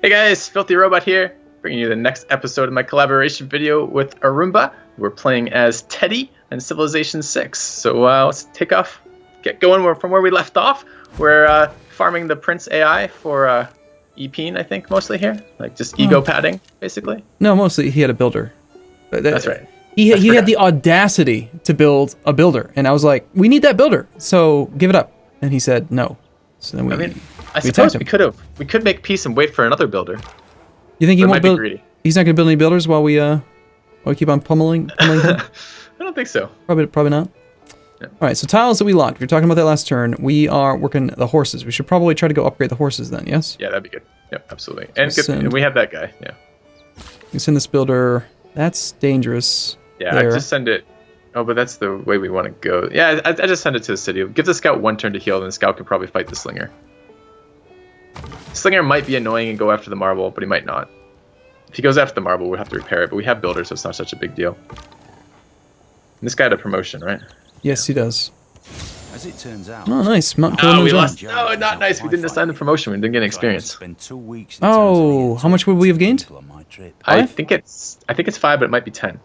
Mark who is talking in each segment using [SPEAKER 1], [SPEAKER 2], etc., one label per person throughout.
[SPEAKER 1] Hey guys, FilthyRobot here, bringing you the next episode of my collaboration video with Arumba. We're playing as Teddy in Civilization 6. So let's get going from where we left off. We're farming the Prince AI for EPing, I think, mostly here. Like just ego padding, basically.
[SPEAKER 2] No, mostly he had a builder.
[SPEAKER 1] That's right.
[SPEAKER 2] He had the audacity to build a builder, and I was like, we need that builder, so give it up. And he said no. So then
[SPEAKER 1] I suppose we could make peace and wait for another builder.
[SPEAKER 2] You think he won't build?
[SPEAKER 1] Greedy.
[SPEAKER 2] He's not going to build any builders while we keep on pummeling him?
[SPEAKER 1] I don't think so.
[SPEAKER 2] Probably not. Yeah. All right, so tiles that we locked. We were talking about that last turn. We are working the horses. We should probably try to go upgrade the horses then. Yes.
[SPEAKER 1] Yeah, that'd be good. Yep, absolutely. And we have that guy. Yeah.
[SPEAKER 2] You send this builder. That's dangerous.
[SPEAKER 1] Yeah, I just send it. Oh, but that's the way we want to go. Yeah, I just send it to the city. Give the scout one turn to heal, and the scout can probably fight the slinger. Slinger might be annoying and go after the marble, but he might not. If he goes after the marble, we'll have to repair it, but we have builders, so it's not such a big deal. And this guy had a promotion, right?
[SPEAKER 2] Yes, he does.
[SPEAKER 3] As it turns out.
[SPEAKER 2] Oh, nice.
[SPEAKER 1] Oh, we lost. No, not nice. We didn't assign the promotion. We didn't get experience.
[SPEAKER 2] Oh, how much would we have gained?
[SPEAKER 1] I think it's 5, but it might be 10.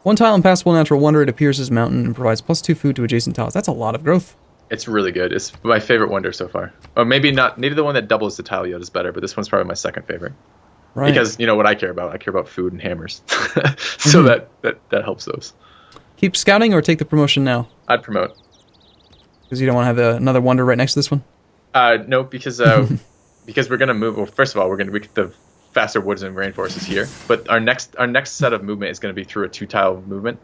[SPEAKER 2] One tile in Passable Natural Wonder. It appears as mountain and provides +2 food to adjacent tiles. That's a lot of growth.
[SPEAKER 1] It's really good. It's my favorite wonder so far. Or maybe not. Maybe the one that doubles the tile yield is better, but this one's probably my second favorite. Right. Because you know what I care about? I care about food and hammers. So that helps those.
[SPEAKER 2] Keep scouting or take the promotion now?
[SPEAKER 1] I'd promote.
[SPEAKER 2] Because you don't want to have another wonder right next to this one?
[SPEAKER 1] No, because we're gonna move. Well, first of all, we get the faster woods and rainforests here. But our next set of movement is gonna be through a 2-tile movement.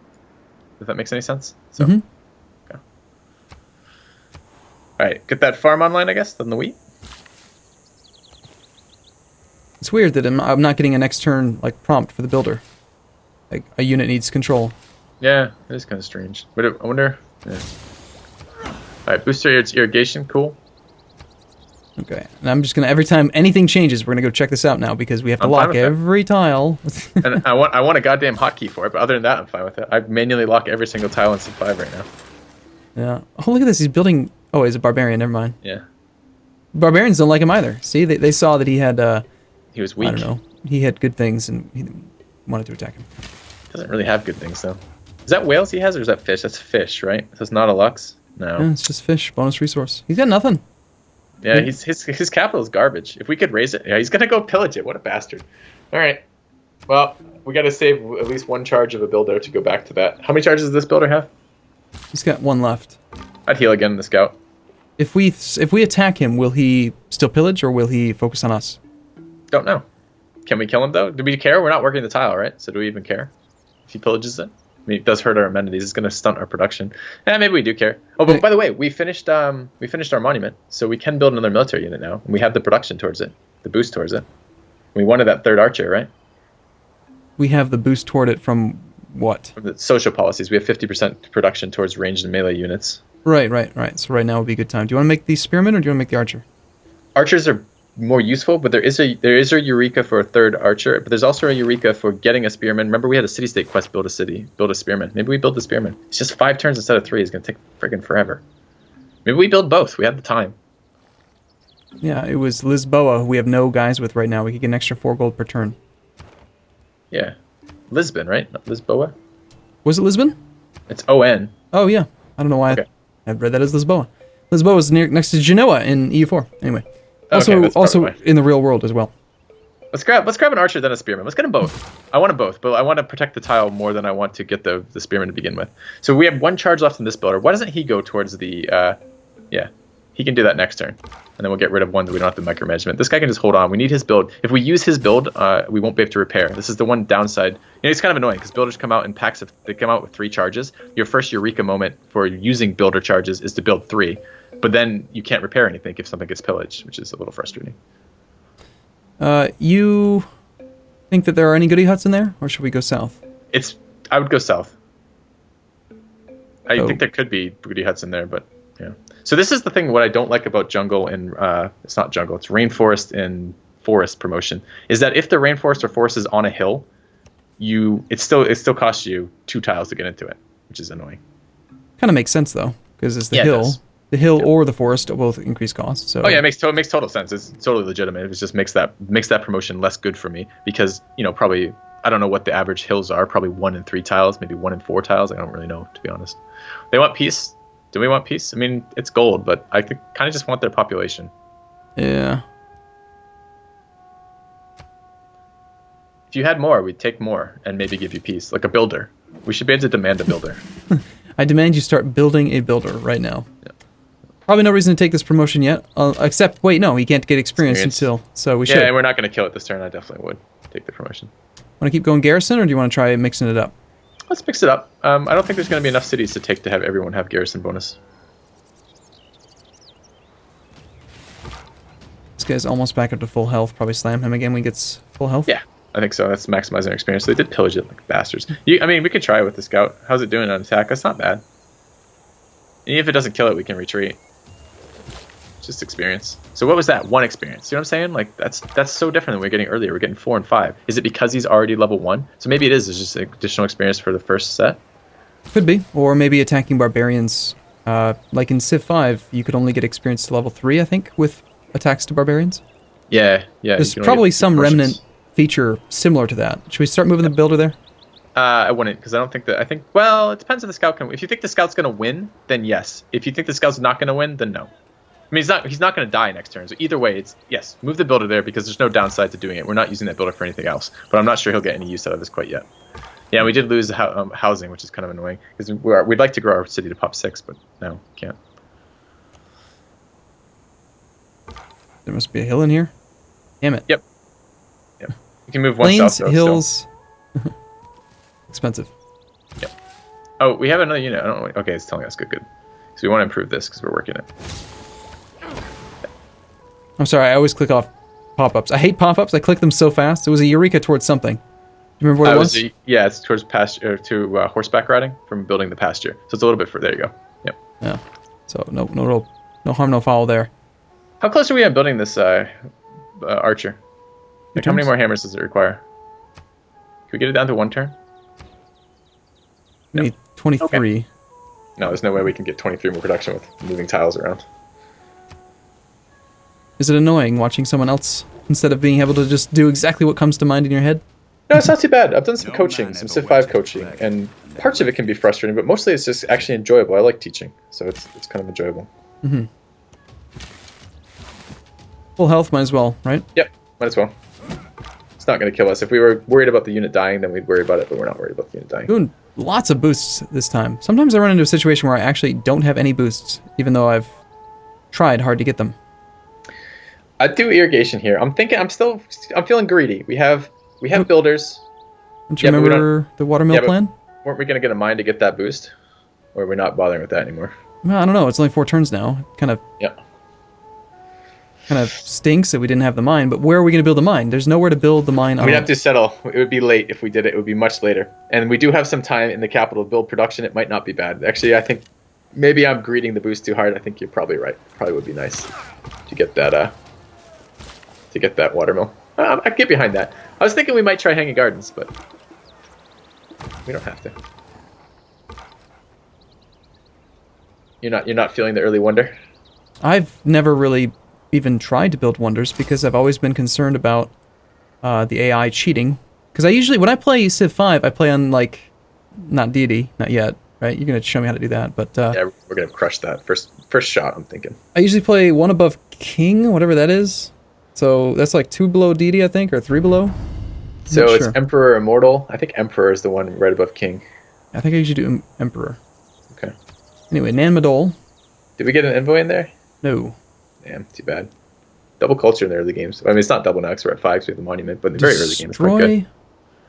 [SPEAKER 1] If that makes any sense. So. Okay. All right, get that farm online, I guess, on the wheat.
[SPEAKER 2] It's weird that I'm not getting a next turn like prompt for the builder. Like a unit needs control.
[SPEAKER 1] Yeah, it is kind of strange. But I wonder. Yeah. All right, booster irrigation, cool.
[SPEAKER 2] Okay, and I'm just gonna every time anything changes, we're gonna go check this out now because we have to lock every tile.
[SPEAKER 1] And I want a goddamn hotkey for it, but other than that, I'm fine with it. I manually lock every single tile in Civ 5 right now.
[SPEAKER 2] Yeah. Oh, look at this. He's building. Oh, he's a barbarian. Never mind.
[SPEAKER 1] Yeah.
[SPEAKER 2] Barbarians don't like him either. See, they saw that he had.
[SPEAKER 1] He was weak.
[SPEAKER 2] I don't know. He had good things, and he wanted to attack him.
[SPEAKER 1] Doesn't really have good things though. Is that whales he has, or is that fish? That's fish, right? So it's not a Lux. No.
[SPEAKER 2] Yeah, it's just fish. Bonus resource. He's got nothing.
[SPEAKER 1] Yeah, his capital is garbage. If we could raise it, yeah, he's gonna go pillage it. What a bastard! All right. Well, we got to save at least one charge of a builder to go back to that. How many charges does this builder have?
[SPEAKER 2] He's got one left.
[SPEAKER 1] I'd heal again in the scout.
[SPEAKER 2] If we attack him, will he still pillage or will he focus on us?
[SPEAKER 1] Don't know. Can we kill him though? Do we care? We're not working the tile, right? So do we even care if he pillages it? I mean, it does hurt our amenities. It's going to stunt our production. Maybe we do care. Oh, but by the way, we finished our monument, so we can build another military unit now. And we have the production towards it, the boost towards it. We wanted that third archer, right?
[SPEAKER 2] We have the boost toward it from what?
[SPEAKER 1] From the social policies. We have 50% production towards ranged and melee units.
[SPEAKER 2] Right. So right now would be a good time. Do you want to make the spearman or do you want to make the archer?
[SPEAKER 1] Archers are more useful, but there is a eureka for a third archer, but there's also a eureka for getting a spearman. Remember, we had a city-state quest: build a city, build a spearman. Maybe we build the spearman. It's just 5 turns instead of 3. It's gonna take friggin' forever. Maybe we build both. We have the time.
[SPEAKER 2] Yeah, it was Lisboa, who we have no guys with right now. We could get an extra 4 gold per turn.
[SPEAKER 1] Yeah, Lisbon, right? Not Lisboa.
[SPEAKER 2] Was it Lisbon?
[SPEAKER 1] It's O-N.
[SPEAKER 2] Oh yeah, I don't know why I read that as Lisboa. Lisboa is next to Genoa in EU4. Anyway. Also in the real world as well.
[SPEAKER 1] Let's grab an archer, then a spearman. Let's get them both. I want them both, but I want to protect the tile more than I want to get the spearman to begin with. So we have 1 charge left in this builder. Why doesn't he go towards the... yeah, he can do that next turn. And then we'll get rid of one that we don't have to micromanagement. This guy can just hold on. We need his build. If we use his build, we won't be able to repair. This is the one downside. It's kind of annoying because builders come out in packs. They come out with 3 charges. Your first eureka moment for using builder charges is to build 3. But then you can't repair anything if something gets pillaged, which is a little frustrating.
[SPEAKER 2] You think that there are any goodie huts in there, or should we go south?
[SPEAKER 1] I would go south. I think there could be goodie huts in there, but yeah. So this is the thing. What I don't like about jungle and it's not jungle. It's rainforest and forest promotion. Is that if the rainforest or forest is on a hill, it still costs you 2 tiles to get into it, which is annoying.
[SPEAKER 2] Kind of makes sense though, because it's the hill. The hill or the forest both increase costs. So.
[SPEAKER 1] Oh yeah, it makes total sense. It's totally legitimate. It just makes that promotion less good for me because probably I don't know what the average hills are. Probably 1 in 3 tiles, maybe 1 in 4 tiles. I don't really know, to be honest. They want peace. Do we want peace? I mean, it's gold, but I kind of just want their population.
[SPEAKER 2] Yeah.
[SPEAKER 1] If you had more, we'd take more and maybe give you peace, like a builder. We should be able to demand a builder.
[SPEAKER 2] I demand you start building a builder right now.
[SPEAKER 1] Yeah.
[SPEAKER 2] Probably no reason to take this promotion yet, except, wait, no, he can't get experience until, so we should.
[SPEAKER 1] Yeah, and we're not going to kill it this turn. I definitely would take the promotion.
[SPEAKER 2] Want to keep going garrison, or do you want to try mixing it up?
[SPEAKER 1] Let's mix it up. I don't think there's going to be enough cities to have everyone have garrison bonus.
[SPEAKER 2] This guy's almost back up to full health. Probably slam him again when he gets full health.
[SPEAKER 1] Yeah, I think so. That's maximizing our experience. So they did pillage it like bastards. I mean, we could try it with the scout. How's it doing on attack? That's not bad. Even if it doesn't kill it, we can retreat. Just experience. So what was that? 1 experience. You know what I'm saying? Like that's so different than we were getting earlier. We're getting 4 and 5. Is it because he's already level 1? So maybe it is. It's just additional experience for the first set.
[SPEAKER 2] Could be, or maybe attacking barbarians. Like in Civ 5, you could only get experience to level 3, I think, with attacks to barbarians.
[SPEAKER 1] Yeah.
[SPEAKER 2] There's probably some remnant feature similar to that. Should we start moving the builder there?
[SPEAKER 1] I wouldn't, because I don't think that. I think, well, it depends if the scout can. If you think the scout's going to win, then yes. If you think the scout's not going to win, then no. I mean, he's not going to die next turn. So either way, it's yes, move the builder there because there's no downside to doing it. We're not using that builder for anything else. But I'm not sure he'll get any use out of this quite yet. Yeah, we did lose housing, which is kind of annoying because we'd like to grow our city to pop 6, but no, can't.
[SPEAKER 2] There must be a hill in here. Damn it.
[SPEAKER 1] Yep. You can move one
[SPEAKER 2] Plains,
[SPEAKER 1] south.
[SPEAKER 2] hills. Expensive.
[SPEAKER 1] Yep. Oh, we have another unit. I don't know. Okay, it's telling us good. So we want to improve this because we're working it.
[SPEAKER 2] I'm sorry, I always click off pop-ups. I hate pop-ups. I click them so fast. It was a eureka towards something. Do you remember what it was?
[SPEAKER 1] Yeah, it's towards pasture to horseback riding from building the pasture. So it's a little bit further. There you go. Yep. Yeah.
[SPEAKER 2] So no harm, no foul there.
[SPEAKER 1] How close are we at building this archer? Like, how many more hammers does it require? Can we get it down to 1 turn?
[SPEAKER 2] We need 23.
[SPEAKER 1] Okay. No, there's no way we can get 23 more production with moving tiles around.
[SPEAKER 2] Is it annoying watching someone else instead of being able to just do exactly what comes to mind in your head?
[SPEAKER 1] No, it's not too bad. I've done some coaching, some Civ 5 coaching, and parts of it can be frustrating, but mostly it's just actually enjoyable. I like teaching, so it's kind of enjoyable.
[SPEAKER 2] Mm-hmm. Full health, might as well, right?
[SPEAKER 1] Yep, might as well. It's not going to kill us. If we were worried about the unit dying, then we'd worry about it, but we're not worried about the unit dying.
[SPEAKER 2] Doing lots of boosts this time. Sometimes I run into a situation where I actually don't have any boosts, even though I've tried hard to get them.
[SPEAKER 1] I'd do irrigation here. I'm feeling greedy. We have builders.
[SPEAKER 2] Don't you remember the watermill plan?
[SPEAKER 1] Weren't we going to get a mine to get that boost? Or are we not bothering with that anymore?
[SPEAKER 2] Well, I don't know. It's only 4 turns now. Kind of stinks that we didn't have the mine, but where are we going to build the mine? There's nowhere to build the mine.
[SPEAKER 1] We'd have to settle. It would be late if we did it. It would be much later. And we do have some time in the capital to build production. It might not be bad. Actually, I think maybe I'm greeting the boost too hard. I think you're probably right. Probably would be nice to get that watermill. I'd get behind that. I was thinking we might try hanging gardens, but we don't have to. You're not feeling the early wonder?
[SPEAKER 2] I've never really even tried to build wonders because I've always been concerned about the AI cheating. Because I usually, when I play Civ 5, I play on, like, not deity, not yet, right? You're going to show me how to do that, but...
[SPEAKER 1] yeah, we're going to crush that. First shot, I'm thinking.
[SPEAKER 2] I usually play 1 above king, whatever that is. So that's like 2 below deity, I think, or 3 below.
[SPEAKER 1] So it's sure. Emperor Immortal. I think Emperor is the one right above king.
[SPEAKER 2] I think I usually do Emperor.
[SPEAKER 1] Okay.
[SPEAKER 2] Anyway, Nan Madol.
[SPEAKER 1] Did we get an envoy in there?
[SPEAKER 2] No.
[SPEAKER 1] Damn, too bad. Double culture in the early games. I mean, it's not double now because we're at 5, so we have the monument, but in the very early games, it's quite good.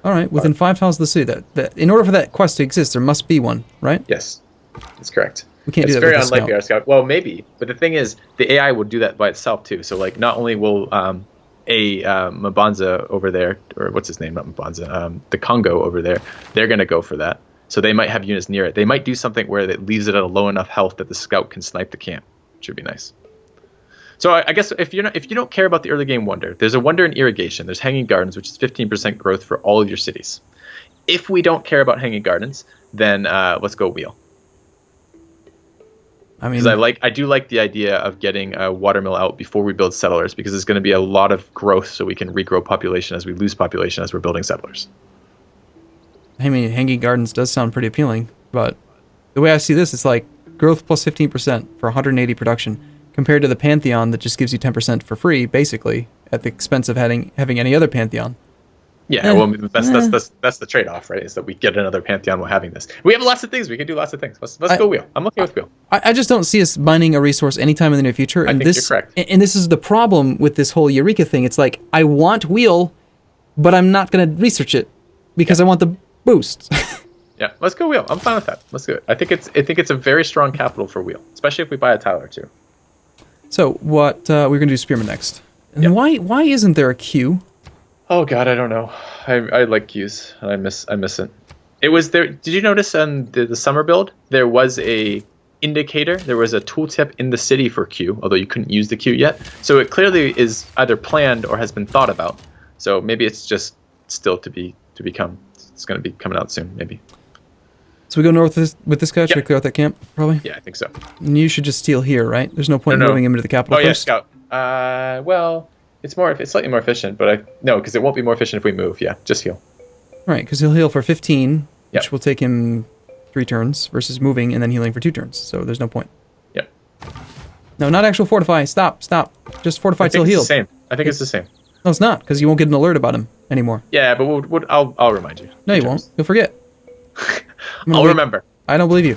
[SPEAKER 2] All right, within 5 tiles of the city. That in order for that quest to exist, there must be one, right?
[SPEAKER 1] Yes, that's correct.
[SPEAKER 2] We can't do that
[SPEAKER 1] with
[SPEAKER 2] It's very
[SPEAKER 1] unlikely our scout. Well, maybe, but the thing is, the AI will do that by itself too. So, like, not only will Mabanza over there, or what's his name? Not Mabanza. The Congo over there. They're gonna go for that. So they might have units near it. They might do something where it leaves it at a low enough health that the scout can snipe the camp, which would be nice. So I guess if you don't care about the early game wonder, there's a wonder in irrigation. There's hanging gardens, which is 15% growth for all of your cities. If we don't care about hanging gardens, then let's go wheel.
[SPEAKER 2] I mean,
[SPEAKER 1] Because I do like the idea of getting a watermill out before we build settlers, because there's going to be a lot of growth, so we can regrow population as we lose population as we're building settlers.
[SPEAKER 2] I mean, hanging gardens does sound pretty appealing, but the way I see this, it's like growth plus 15% for 180 production, compared to the Pantheon that just gives you 10% for free, basically, at the expense of having any other Pantheon.
[SPEAKER 1] Yeah, well, that's the trade-off, right? Is that we get another Pantheon while having this. We have lots of things. We can do lots of things. Let's go wheel. I'm okay with wheel.
[SPEAKER 2] I just don't see us mining a resource anytime in the near future. And
[SPEAKER 1] I think you're correct.
[SPEAKER 2] And this is the problem with this whole Eureka thing. It's like, I want wheel, but I'm not going to research it because I want the boost.
[SPEAKER 1] Yeah, let's go wheel. I'm fine with that. Let's do it. I think it's a very strong capital for wheel, especially if we buy a tile or two.
[SPEAKER 2] So what we're going to do spearman next. And why isn't there a queue?
[SPEAKER 1] Oh God, I don't know. I like queues, and I miss it. It was there. Did you notice on the summer build there was a indicator? There was a tooltip in the city for queue, although you couldn't use the queue yet. So it clearly is either planned or has been thought about. So maybe it's just still to become. It's going to be coming out soon, maybe.
[SPEAKER 2] So we go north with this guy. Should we clear out that camp? Probably.
[SPEAKER 1] Yeah, I think so.
[SPEAKER 2] And you should just steal here, right? There's no point in moving him into the capital first.
[SPEAKER 1] Yeah, scout. Well, it's slightly more efficient, but because it won't be more efficient if we move. Yeah, just heal.
[SPEAKER 2] Right, because he'll heal for 15,
[SPEAKER 1] Yep.
[SPEAKER 2] which will take him 3 turns versus moving and then healing for 2 turns. So there's no point.
[SPEAKER 1] Yep.
[SPEAKER 2] No, not actual fortify. Stop. Just fortify till healed.
[SPEAKER 1] I think it's the same.
[SPEAKER 2] No, it's not, because you won't get an alert about him anymore.
[SPEAKER 1] Yeah, but I'll remind you.
[SPEAKER 2] No, you won't. You'll forget.
[SPEAKER 1] I'll remember.
[SPEAKER 2] I don't believe you.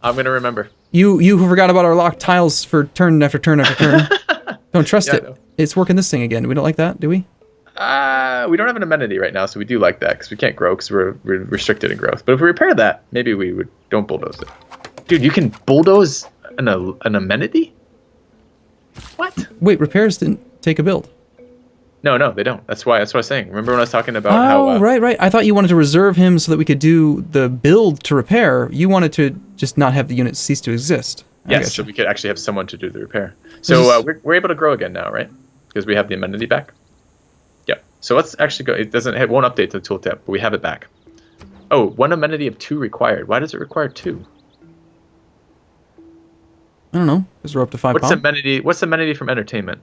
[SPEAKER 1] I'm gonna remember.
[SPEAKER 2] You who forgot about our locked tiles for turn after turn after turn. Don't trust it. It's working this thing again. We don't like that, do we?
[SPEAKER 1] We don't have an amenity right now, so we do like that because we can't grow because we're restricted in growth. But if we repair that, maybe we don't bulldoze it. Dude, you can bulldoze an amenity? What?
[SPEAKER 2] Wait, repairs didn't take a build.
[SPEAKER 1] No, they don't. That's what I was saying. Remember when I was talking about
[SPEAKER 2] how... right. I thought you wanted to reserve him so that we could do the build to repair. You wanted to just not have the unit cease to exist.
[SPEAKER 1] Yes, so we could actually have someone to do the repair. So we're able to grow again now, right? Because we have the amenity back. Yeah. So let's actually go. It won't update the tooltip, but we have it back. Oh, 1 amenity of 2 required. Why does it require 2?
[SPEAKER 2] I don't know. Because we're up to 5
[SPEAKER 1] What's amenity from entertainment?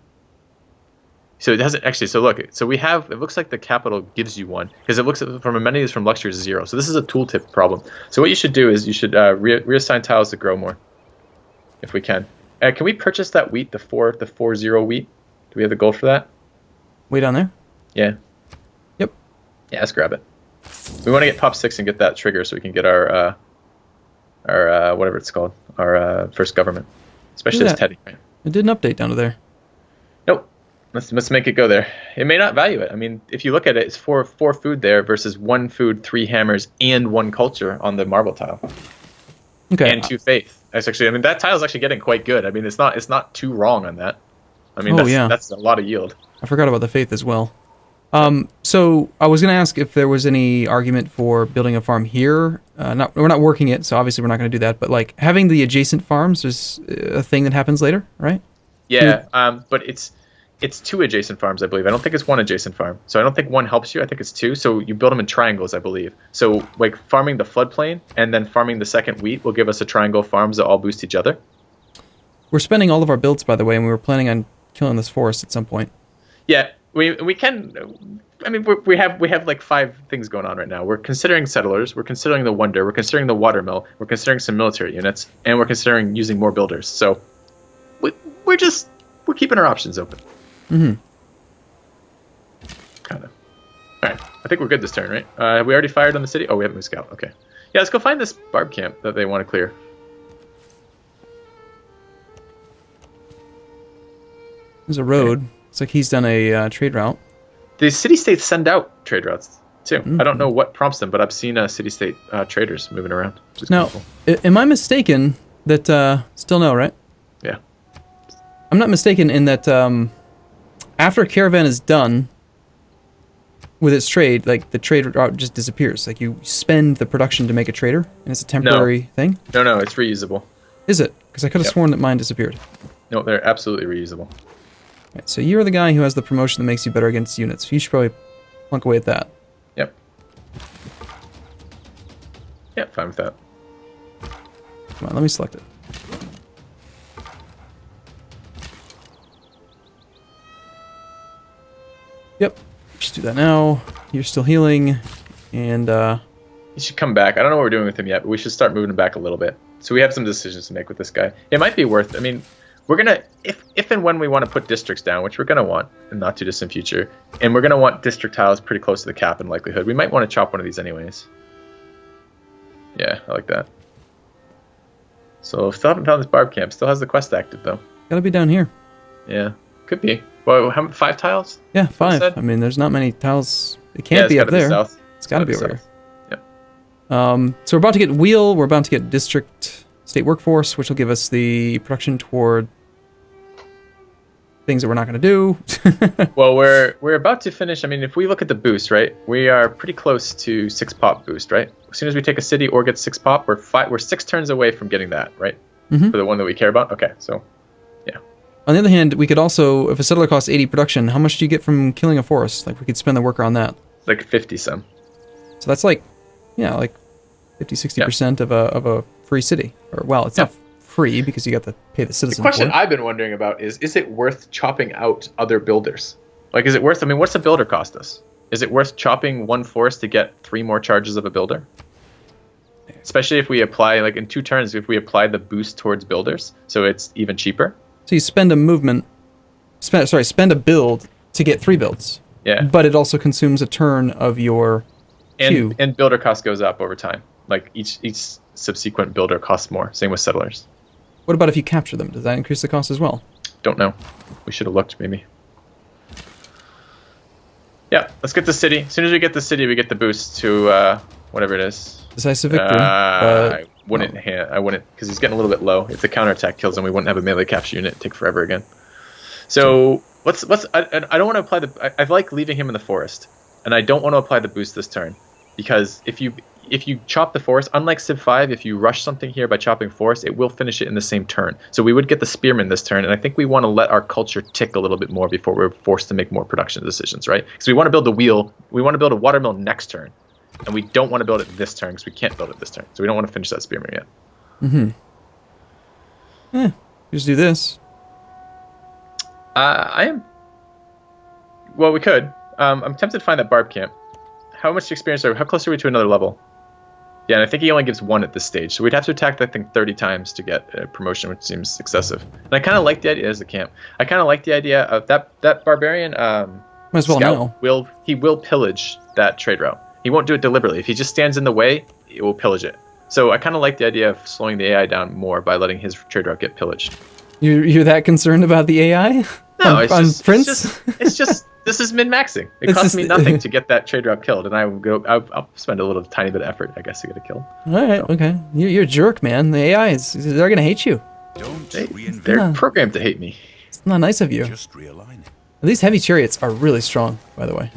[SPEAKER 1] So it doesn't actually. So look. So we have. It looks like the capital gives you 1 because it looks from amenities from luxury is 0. So this is a tooltip problem. So what you should do is you should reassign tiles to grow more, if we can. Can we purchase that wheat, the 4-0 wheat? Do we have the gold for that?
[SPEAKER 2] Way down there?
[SPEAKER 1] Yeah.
[SPEAKER 2] Yep.
[SPEAKER 1] Yeah, let's grab it. We want to get top 6 and get that trigger so we can get our whatever it's called, our first government. Especially as Teddy, right?
[SPEAKER 2] It didn't update down to there.
[SPEAKER 1] Nope. Let's make it go there. It may not value it. I mean, if you look at it, it's 4 food there versus 1 food, 3 hammers, and 1 culture on the marble tile.
[SPEAKER 2] Okay.
[SPEAKER 1] And 2 faith. That's actually. I mean, that tile is actually getting quite good. I mean, it's not too wrong on that. I mean, that's a lot of yield.
[SPEAKER 2] I forgot about the faith as well. So I was going to ask if there was any argument for building a farm here. We're not working it, so obviously we're not going to do that. But like having the adjacent farms is a thing that happens later, right?
[SPEAKER 1] Yeah, but it's 2 adjacent farms, I believe. I don't think it's 1 adjacent farm. So I don't think 1 helps you. I think it's 2. So you build them in triangles, I believe. So like farming the floodplain and then farming the second wheat will give us a triangle of farms that all boost each other.
[SPEAKER 2] We're spending all of our builds, by the way, and we were planning on killing this forest at some point.
[SPEAKER 1] Yeah, we can. I mean, we have like 5 things going on right now. We're considering settlers. We're considering the wonder. We're considering the watermill. We're considering some military units, and we're considering using more builders. So we're keeping our options open.
[SPEAKER 2] Mm-hmm.
[SPEAKER 1] Kind of. All right. I think we're good this turn, right? Have we already fired on the city? Oh, we haven't moved scout. Okay. Yeah, let's go find this barb camp that they want to clear.
[SPEAKER 2] There's a road. It's like he's done a trade route.
[SPEAKER 1] The city-states send out trade routes, too. Mm-hmm. I don't know what prompts them, but I've seen city-state traders moving around.
[SPEAKER 2] Now, am I mistaken that... still no, right?
[SPEAKER 1] Yeah.
[SPEAKER 2] I'm not mistaken in that... after a caravan is done with its trade, like the trade route just disappears. Like you spend the production to make a trader, and it's a temporary thing.
[SPEAKER 1] No, it's reusable.
[SPEAKER 2] Is it? Because I could have sworn that mine disappeared.
[SPEAKER 1] No, they're absolutely reusable.
[SPEAKER 2] Right, so you're the guy who has the promotion that makes you better against units. You should probably plunk away at that.
[SPEAKER 1] Yep. Yep, fine with that.
[SPEAKER 2] Come on, let me select it. Yep. Just do that now. You're still healing. And,
[SPEAKER 1] He should come back. I don't know what we're doing with him yet, but we should start moving him back a little bit. So we have some decisions to make with this guy. It might be worth, I mean, we're going to, if and when we want to put districts down, which we're going to want in not too distant future, and we're going to want district tiles pretty close to the cap in likelihood, we might want to chop one of these anyways. Yeah, I like that. So still haven't found this barb camp. Still has the quest active though.
[SPEAKER 2] gotta be down here.
[SPEAKER 1] Yeah, could be. Well, how, 5 tiles?
[SPEAKER 2] Yeah, 5. I mean, there's not many tiles. It can't
[SPEAKER 1] Yeah,
[SPEAKER 2] be up there.
[SPEAKER 1] South.
[SPEAKER 2] It's gotta be over
[SPEAKER 1] south.
[SPEAKER 2] here.
[SPEAKER 1] Yep.
[SPEAKER 2] So we're about to get wheel. We're about to get district state workforce, which will give us the production toward things that we're not going to do.
[SPEAKER 1] Well, we're about to finish. I mean, if we look at the boost, right, we are pretty close to 6 pop boost, right? As soon as we take a city or get 6 pop, we're 6 turns away from getting that, right?
[SPEAKER 2] Mm-hmm.
[SPEAKER 1] For the one that we care about. Okay, so yeah.
[SPEAKER 2] On the other hand, we could also, if a settler costs 80 production, how much do you get from killing a forest? Like, we could spend the worker on that.
[SPEAKER 1] Like 50 some.
[SPEAKER 2] So that's like, yeah, like 50-60% of a free city. Or, well, it's not free because you got to pay the citizen.
[SPEAKER 1] The question
[SPEAKER 2] for it.
[SPEAKER 1] I've been wondering about is it worth chopping out other builders? Like, is it worth, I mean, what's a builder cost us? Is it worth chopping one forest to get 3 more charges of a builder? Especially if we apply, like in 2 turns, if we apply the boost towards builders, so it's even cheaper.
[SPEAKER 2] So you spend a movement, spend a build to get 3 builds.
[SPEAKER 1] Yeah.
[SPEAKER 2] But it also consumes a turn of your queue.
[SPEAKER 1] And builder cost goes up over time. Like each subsequent builder costs more. Same with settlers.
[SPEAKER 2] What about if you capture them? Does that increase the cost as well?
[SPEAKER 1] Don't know. We should have looked, maybe. Yeah, let's get the city. As soon as we get the city, we get the boost to whatever it is.
[SPEAKER 2] Decisive victory.
[SPEAKER 1] I wouldn't, because he's getting a little bit low. If the counterattack kills him, we wouldn't have a melee capture unit. It'd take forever again. So I don't want to apply I like leaving him in the forest, and I don't want to apply the boost this turn, because if you chop the forest, unlike Civ 5, if you rush something here by chopping forest, it will finish it in the same turn. So we would get the spearman this turn, and I think we want to let our culture tick a little bit more before we're forced to make more production decisions, right? Because we want to build the wheel, we want to build a watermill next turn, and we don't want to build it this turn because we can't build it this turn. So we don't want to finish that spearman yet.
[SPEAKER 2] Mm-hmm. Just do this.
[SPEAKER 1] Well, we could. I'm tempted to find that barb camp. How much experience how close are we to another level? Yeah, and I think he only gives 1 at this stage. So we'd have to attack, I think, 30 times to get a promotion, which seems excessive. And I kind of like the idea as the camp. I kind of like the idea of that barbarian
[SPEAKER 2] Might as well
[SPEAKER 1] scout
[SPEAKER 2] now.
[SPEAKER 1] He will pillage that trade route. He won't do it deliberately. If he just stands in the way, it will pillage it. So I kind of like the idea of slowing the AI down more by letting his trade route get pillaged.
[SPEAKER 2] You're that concerned about the AI?
[SPEAKER 1] No,
[SPEAKER 2] on Prince?
[SPEAKER 1] It's just this is min-maxing. It costs me nothing to get that trade route killed, and I'll spend a little tiny bit of effort, I guess, to get it killed.
[SPEAKER 2] All right, okay. You're a jerk, man. The AIs, they're gonna hate you.
[SPEAKER 1] They're programmed to hate me.
[SPEAKER 2] It's not nice of you.
[SPEAKER 3] Just realign it.
[SPEAKER 2] These heavy chariots are really strong, by the way.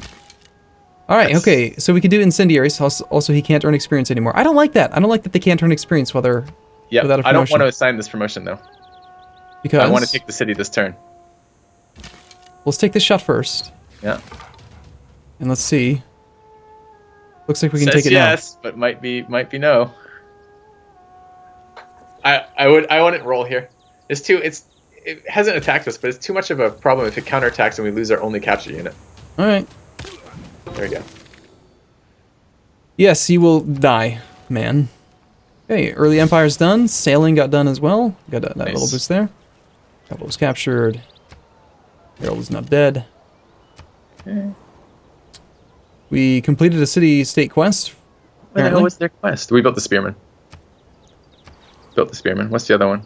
[SPEAKER 2] All right, okay. So we can do incendiaries. Also, he can't earn experience anymore. I don't like that. I don't like that they can't earn experience while they're without a promotion.
[SPEAKER 1] I don't want to assign this promotion though.
[SPEAKER 2] Because
[SPEAKER 1] I want to take the city this turn.
[SPEAKER 2] Let's take this shot first.
[SPEAKER 1] Yeah.
[SPEAKER 2] And let's see. Looks like we can
[SPEAKER 1] Says
[SPEAKER 2] take it
[SPEAKER 1] yes, but might be no. I wouldn't roll here. It hasn't attacked us, but it's too much of a problem if it counterattacks and we lose our only capture unit.
[SPEAKER 2] now. All right.
[SPEAKER 1] There we go.
[SPEAKER 2] Yes, you will die, man. Okay, early empire's done. Sailing got done as well. Got that
[SPEAKER 1] Nice.
[SPEAKER 2] little boost there. Couple was captured. Harold is not dead.
[SPEAKER 1] Okay.
[SPEAKER 2] We completed a city-state quest.
[SPEAKER 1] What the hell was their quest? We built the spearman. What's the other one?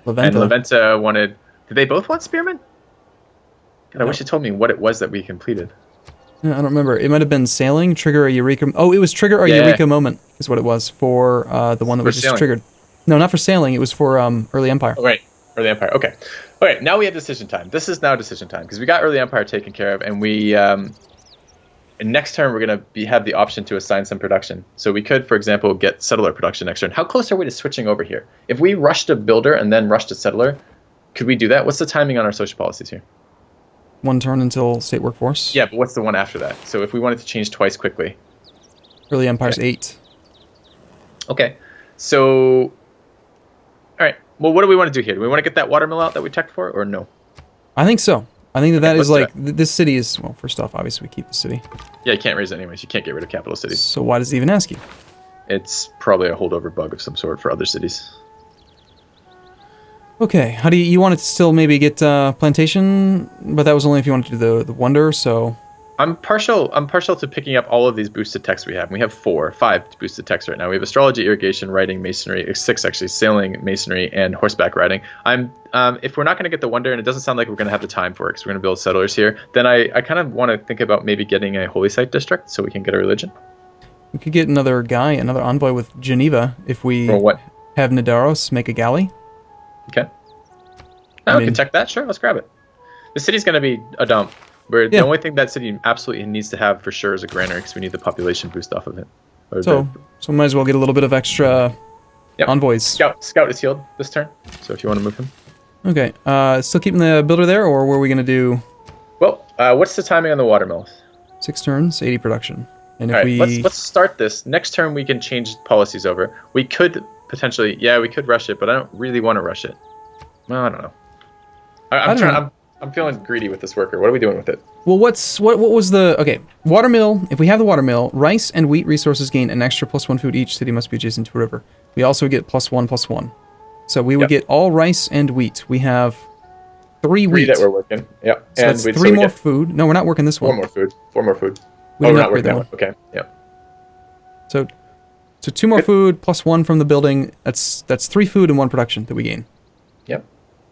[SPEAKER 2] Leventa.
[SPEAKER 1] And Leventa wanted... Did they both want spearman? God, I
[SPEAKER 2] No.
[SPEAKER 1] wish you told me what it was that we completed.
[SPEAKER 2] Yeah, I don't remember. It might have been sailing, trigger a eureka... Oh, it was trigger a
[SPEAKER 1] Yeah.
[SPEAKER 2] eureka moment is what it was for the one that
[SPEAKER 1] For
[SPEAKER 2] we just
[SPEAKER 1] sailing.
[SPEAKER 2] triggered. No, not for sailing. It was for early empire.
[SPEAKER 1] Oh, right. Early Empire. Okay. All right. Now we have decision time. This is now decision time because we got Early Empire taken care of, and we next turn we're gonna have the option to assign some production. So we could, for example, get settler production next turn. How close are we to switching over here? If we rushed a builder and then rushed a settler, could we do that? What's the timing on our social policies here?
[SPEAKER 2] 1 turn until state workforce.
[SPEAKER 1] Yeah, but what's the one after that? So if we wanted to change twice quickly.
[SPEAKER 2] Early empire's 8.
[SPEAKER 1] Okay. So. All right. Well, what do we want to do here? Do we want to get that watermill out that we teched for, or no?
[SPEAKER 2] I think so. I think that is
[SPEAKER 1] let's
[SPEAKER 2] like this city is well. First off, obviously we keep the city.
[SPEAKER 1] Yeah, you can't raise it anyways. You can't get rid of capital cities.
[SPEAKER 2] So why does it even ask you?
[SPEAKER 1] It's probably a holdover bug of some sort for other cities.
[SPEAKER 2] Okay, how do you want it to still maybe get plantation? But that was only if you wanted to do the wonder. So
[SPEAKER 1] I'm partial to picking up all of these boosted techs we have. We have 5 boosted techs right now. We have astrology, irrigation, writing, masonry, 6 actually, sailing, masonry, and horseback riding. If we're not going to get the wonder, and it doesn't sound like we're going to have the time for it, because we're going to build settlers here, then I kind of want to think about maybe getting a holy site district so we can get a religion.
[SPEAKER 2] we could get another envoy with Geneva if we
[SPEAKER 1] Or what?
[SPEAKER 2] have Nidaros make a galley.
[SPEAKER 1] Okay.
[SPEAKER 2] I
[SPEAKER 1] We
[SPEAKER 2] mean-
[SPEAKER 1] can check that. Sure, let's grab it. The city's going to be a dump. Where the only thing that city absolutely needs to have for sure is a granary, because we need the population boost off of it. Or
[SPEAKER 2] So might as well get a little bit of extra envoys.
[SPEAKER 1] Scout is healed this turn, so if you want to move him.
[SPEAKER 2] Okay, still keeping the builder there, or were we going to do
[SPEAKER 1] Well, what's the timing on the watermill?
[SPEAKER 2] 6 turns, 80 production? And if
[SPEAKER 1] All right,
[SPEAKER 2] we...
[SPEAKER 1] let's start this. Next turn we can change policies over. We could potentially, we could rush it, but I don't really want to rush it. Well, I don't know. I'm feeling greedy with this worker. What are we doing with it?
[SPEAKER 2] Well, what was the... Okay, watermill. If we have the watermill, rice and wheat resources gain an extra +1 food each. City must be adjacent to a river. We also get +1/+1. So we would get all rice and wheat. We have 3 wheat.
[SPEAKER 1] 3 that we're working. Yep.
[SPEAKER 2] So that's 3 more food. No, we're not working this one.
[SPEAKER 1] 4 more food.
[SPEAKER 2] We
[SPEAKER 1] We're
[SPEAKER 2] didn't
[SPEAKER 1] not
[SPEAKER 2] upgrade
[SPEAKER 1] working
[SPEAKER 2] that
[SPEAKER 1] that one. Okay. Yep.
[SPEAKER 2] So 2 more food +1 from the building. That's 3 food and 1 production that we gain.
[SPEAKER 1] Yep.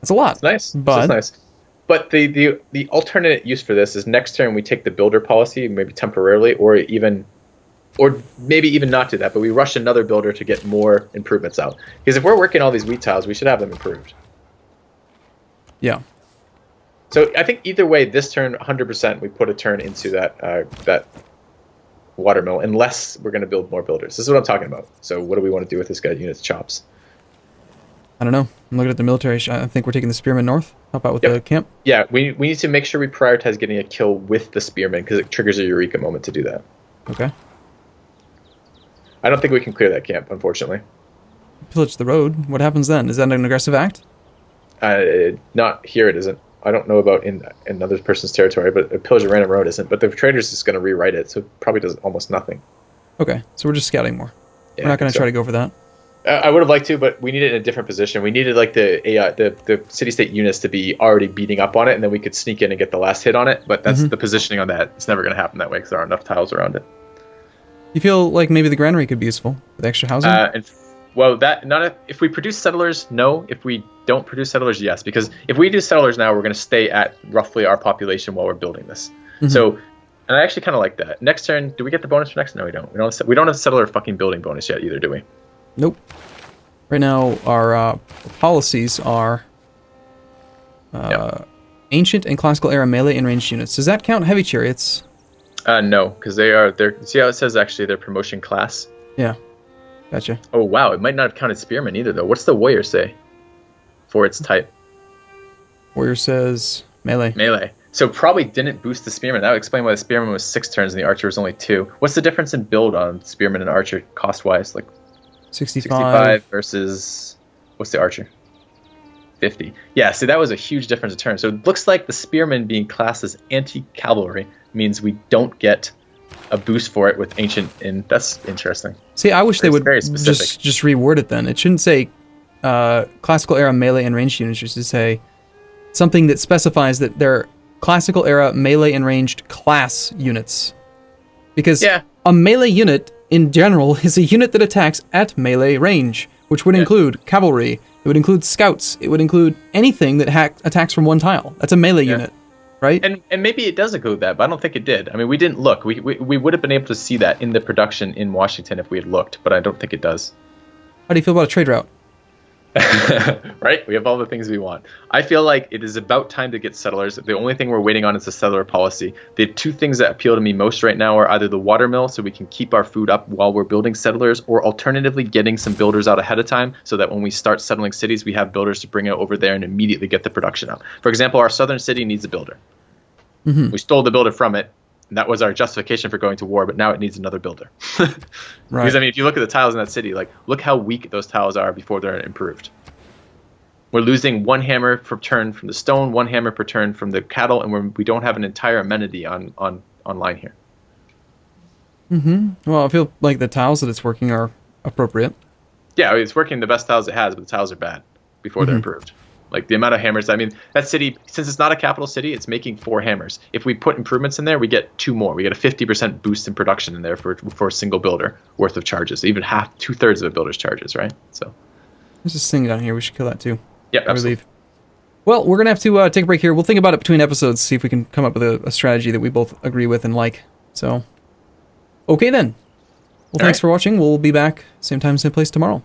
[SPEAKER 2] That's a lot.
[SPEAKER 1] It's nice.
[SPEAKER 2] But
[SPEAKER 1] It's nice. But the alternate use for this is next turn we take the builder policy, maybe temporarily, or maybe even not do that, but we rush another builder to get more improvements out. Because if we're working all these wheat tiles, we should have them improved.
[SPEAKER 2] yeah.
[SPEAKER 1] So I think either way, this turn, 100%, we put a turn into that watermill, unless we're going to build more builders. This is what I'm talking about. So what do we want to do with this guy's units chops?
[SPEAKER 2] I don't know. I'm looking at the military. I think we're taking the spearmen north. Help out with the camp.
[SPEAKER 1] Yeah, we need to make sure we prioritize getting a kill with the spearmen, because it triggers a eureka moment to do that.
[SPEAKER 2] Okay.
[SPEAKER 1] I don't think we can clear that camp, unfortunately.
[SPEAKER 2] Pillage the road. What happens then? Is that an aggressive act?
[SPEAKER 1] Not here, it isn't. I don't know about in another person's territory, but a pillage a random road isn't. But the trader's just going to rewrite it, so it probably does almost nothing.
[SPEAKER 2] Okay, so we're just scouting more.
[SPEAKER 1] Yeah,
[SPEAKER 2] we're not going to try to go for that.
[SPEAKER 1] I would have liked to, but we needed it in a different position. We needed like the AI, the city-state units to be already beating up on it, and then we could sneak in and get the last hit on it. But that's the positioning on that. It's never going to happen that way because there aren't enough tiles around it.
[SPEAKER 2] You feel like maybe the granary could be useful with extra housing?
[SPEAKER 1] If we produce settlers, no. If we don't produce settlers, yes. Because if we do settlers now, we're going to stay at roughly our population while we're building this. So, and I actually kind of like that. Next turn, do we get the bonus for next? No, we don't. We don't have settler fucking building bonus yet either, do we?
[SPEAKER 2] Nope. Right now, our policies are ancient and classical era melee and ranged units. Does that count heavy chariots?
[SPEAKER 1] No, because they're. See how it says actually their promotion class?
[SPEAKER 2] Yeah. Gotcha.
[SPEAKER 1] Oh wow, it might not have counted spearmen either though. What's the warrior say for its type?
[SPEAKER 2] Warrior says melee.
[SPEAKER 1] Melee. So probably didn't boost the spearman. That would explain why the spearman was 6 turns and the archer was only 2. What's the difference in build on spearman and archer cost wise? Like 65 versus what's the archer? 50. Yeah, see that was a huge difference in turns. So it looks like the spearman being classed as anti-cavalry means we don't get a boost for it with ancient, and that's interesting.
[SPEAKER 2] See, I wish they would
[SPEAKER 1] very specific.
[SPEAKER 2] just reword it then. It shouldn't say classical era melee and ranged units. It should say something that specifies that they're classical era melee and ranged class units. Because a melee unit in general is a unit that attacks at melee range, which would include cavalry, it would include scouts, it would include anything that attacks from one tile. That's a melee unit, right?
[SPEAKER 1] And maybe it does include that, but I don't think it did. I mean, we didn't look. We would have been able to see that in the production in Washington if we had looked, but I don't think it does.
[SPEAKER 2] How do you feel about a trade route?
[SPEAKER 1] Right? We have all the things we want. I feel like it is about time to get settlers. The only thing we're waiting on is the settler policy. The 2 things that appeal to me most right now are either the watermill, so we can keep our food up while we're building settlers, or alternatively getting some builders out ahead of time so that when we start settling cities, we have builders to bring it over there and immediately get the production up. For example, our southern city needs a builder. We stole the builder from it. And that was our justification for going to war, but now it needs another builder. Because, I mean, if you look at the tiles in that city, like, look how weak those tiles are before they're improved. We're losing one hammer per turn from the stone, one hammer per turn from the cattle, and we don't have an entire amenity online here.
[SPEAKER 2] Well, I feel like the tiles that it's working are appropriate.
[SPEAKER 1] Yeah, it's working the best tiles it has, but the tiles are bad before they're improved. Like the amount of hammers, I mean, that city, since it's not a capital city, it's making 4 hammers. If we put improvements in there, we get 2 more. We get a 50% boost in production in there for a single builder worth of charges. Even 2/3 of a builder's charges, right? So
[SPEAKER 2] There's this thing down here. We should kill that too.
[SPEAKER 1] yeah,
[SPEAKER 2] I
[SPEAKER 1] absolutely.
[SPEAKER 2] believe. Well, we're going to have to take a break here. We'll think about it between episodes, see if we can come up with a strategy that we both agree with and like. So, okay then. Well, thanks for watching. We'll be back same time, same place tomorrow.